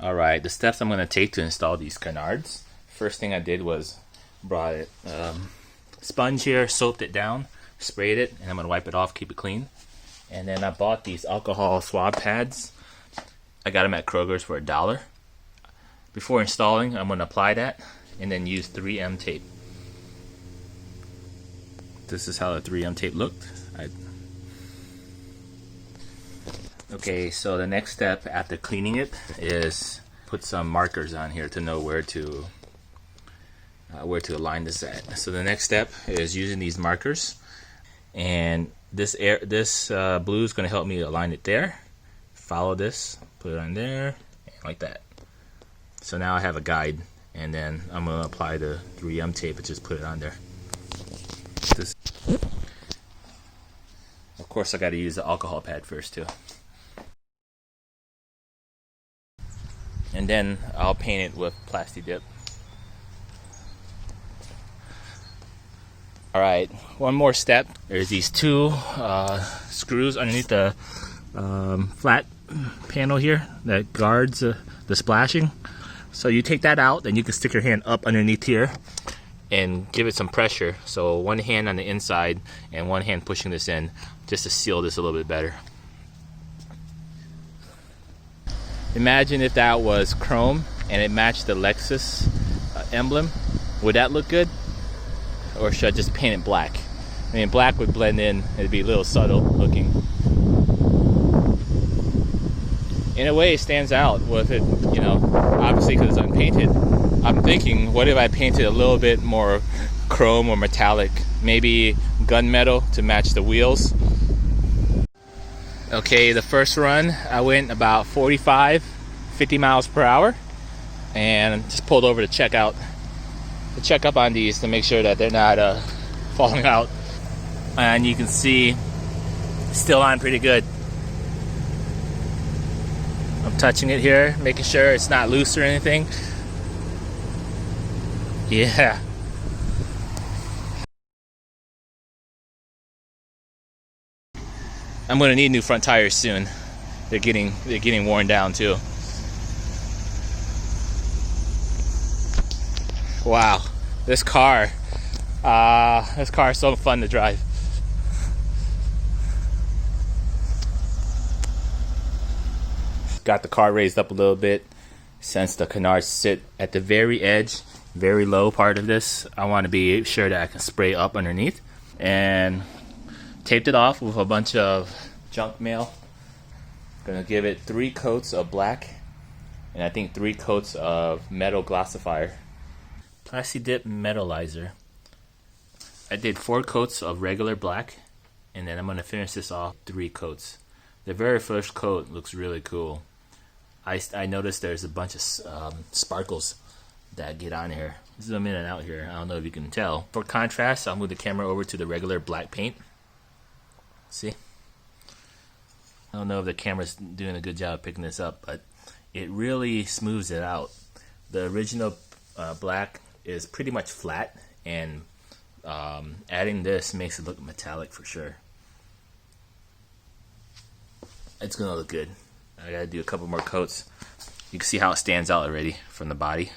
Alright, the steps I'm going to take to install these canards. First thing I did was brought it, sponge here, soaped it down, sprayed it, and I'm going to wipe it off, keep it clean. And then I bought these alcohol swab pads. I got them at Kroger's for $1. Before installing, I'm going to apply that and then use 3M tape. This is how the 3M tape looked. Okay, so the next step after cleaning it is put some markers on here to know where to align this at. So the next step is using these markers, and this blue is going to help me align it there. Follow this, put it on there, and like that. So now I have a guide, and then I'm going to apply the 3M tape and just put it on there. Of course, I got to use the alcohol pad first too. And then I'll paint it with Plasti Dip. Alright, one more step. There's these two screws underneath the flat panel here that guards the splashing. So you take that out, then you can stick your hand up underneath here and give it some pressure. So one hand on the inside and one hand pushing this in, just to seal this a little bit better. Imagine if that was chrome and it matched the Lexus emblem. Would that look good? Or should I just paint it black? I mean, black would blend in. It'd be a little subtle looking. In a way, it stands out with it, you know, obviously because it's unpainted. I'm thinking, what if I painted a little bit more chrome or metallic? Maybe gunmetal to match the wheels. Okay, the first run I went about 50 miles per hour and just pulled over to check up on these to make sure that they're not falling out. And you can see still on pretty good. I'm touching it here, making sure it's not loose or anything. Yeah. I'm gonna need new front tires soon. They're getting worn down too. Wow, this car is so fun to drive. Got the car raised up a little bit since the canards sit at the very edge, very low part of this. I want to be sure that I can spray up underneath, and taped it off with a bunch of junk mail. Gonna give it 3 coats of black and I think 3 coats of metal glossifier. Plasti Dip metallizer. I did 4 coats of regular black, and then I'm gonna finish this off 3 coats. The very first coat looks really cool. I noticed there's a bunch of sparkles that get on here. Zoom in and out here. I don't know if you can tell. For contrast, I'll move the camera over to the regular black paint. See? I don't know if the camera's doing a good job of picking this up, but it really smooths it out. The original black is pretty much flat, and adding this makes it look metallic for sure. It's gonna look good. I gotta do a couple more coats. You can see how it stands out already from the body.